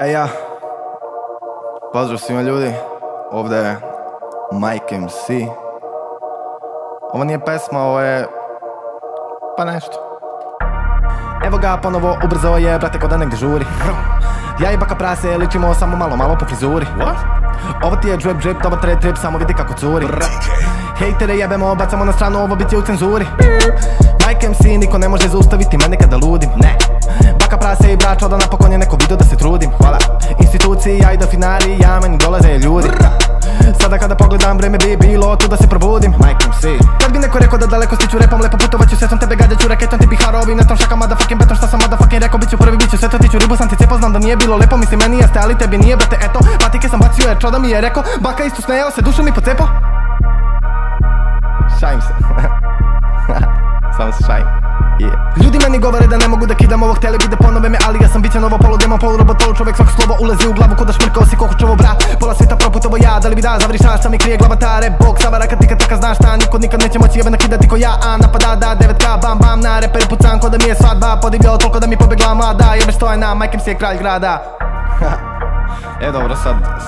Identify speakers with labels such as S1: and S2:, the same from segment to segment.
S1: Ja, pozdrav svima ljudi, ovde je MIC-MC. Ovo nije pesma, ovo je pa nešto. Evo ga ponovo, ubrzo je, brate, ko da negde žuri. Ja i Baka Prase licimo samo malo po frizuri. Ovo ti je drip, dobar trip, samo vidi kako curi. Hejtere jebemo, bacamo na stranu, ovo bit je u cenzuri. MIC-MC, niko ne može zaustaviti mene kada ludim, ne. Baka Prase i brat Choda, napokon je neko video da se trudim, hvala. Institucija i delfinari, ja meni dolaze ljudi. Sada kada pogledam vreme bi bilo tu da se probudim, MIC-MC. Kad bi neko rekao da daleko stiću repom, lepo putovaću, sve sam tebe gađaću raketom, ti biharovi, nestom šaka, motherfucking beton, šta sam motherfucking rekao, bit ću prvi, bit ću sve to tiću, ribu sam ti cepo, znam da nije bilo lepo, mislim meni jeste, ali tebi nije, brate, eto, patike sam bacio jer Choda mi je rekao, Baka isto smejao se, dušu mi pocepo. Šajim se. Samo se šajim. Ljudi meni govore da ne mogu da kidam ovo, htjeli bi da ponove me, ali ja sam biće novo poludemon, polurobot, polučovek, svako slovo ulazi u glavu ko da šmrkao si kokočovo bra. Pola svijeta proputovo ja, da li bi da zavriš šta mi krije glava tare, bog savara kad tika taka znaš šta, niko nikad neće moći jebena kidati ko ja, a napada da 9k bam bam na reper pucan ko da mi je svadba, podivljao toliko da mi pobegla mlada, jebeš to je na, MIC-MC je kralj grada. Dobro,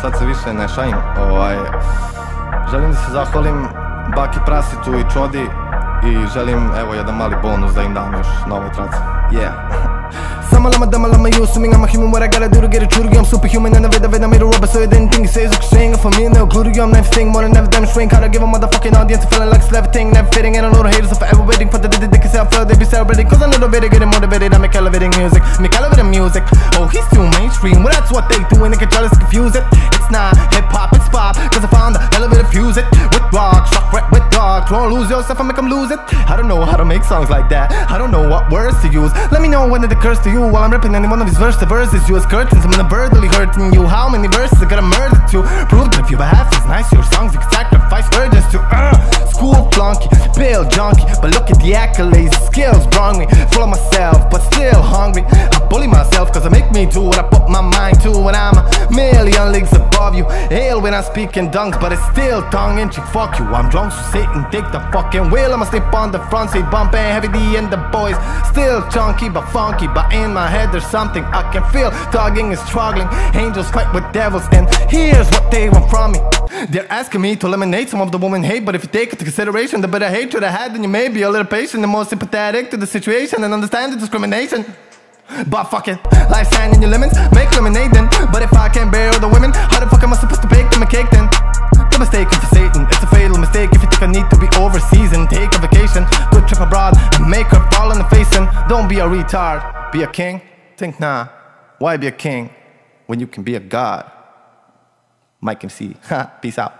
S1: sad se više ne šajim, želim da se zahvalim Baki Prasetu i Chodi i želim, evo, jedan mali bonus da im dam još na ovoj traci. Sama lama you assuming I'm a human, what I gotta do to get a true to you, I'm superhuman and I made a robot so you didn't think it says a for me and they'll glue to you, I'm never thing more than never damn shrink, how to give a motherfucking audience a feeling like it's levitating, never fitting, and a lot of haters are forever waiting for the dick itself, they be celebrating, cause I know the way they getting motivated, I make elevating music, oh he's too mainstream, well that's what they do and they get jealous, confuse it, it's not hip-hop, it's pop, cause I found the elevator fuse it, with rocks, rock rap with dogs, don't lose yourself, I make them lose it, I don't know how to make songs like that, I don't know what words to use, let me know when it occurs to you, while I'm ripping any one of these verses, the verses you as curtains, I'm inadvertently hurting you, how many verses I gotta murder to, prove that if you have is nice, your songs you can sacrifice virgins to, school flunky, bill junkie, but look at the accolades, the skills brung me, full of myself, but still hungry, I bully myself cause I make me do what I put my mind to, when I'm a million leagues above you, hail when I speak in dunks, but it's still tongue-in-cheek, fuck you, I'm drunk so Satan take the fucking wheel, I'ma sleep on the front seat, bumping heavy D and the boys, still chunky but funky, but in my head there's something I can feel, dogging is struggling, angels fight with devils, and here's what they want from me, they're asking me to eliminate some of the woman hate, but if you take into consideration the better hatred I had, then you may be a little patient and more sympathetic to the situation and understand the discrimination. But fuck it, life's handing you lemons, make lemonade then. But if I can't bear the women, how the fuck am I supposed to bake them a cake then? The mistake is for Satan, it's a fatal mistake if you think I need to be overseas and take a vacation. Good trip abroad and make her fall in the face and don't be a retard, be a king? Think nah, why be a king when you can be a god? MIC-MC, peace out.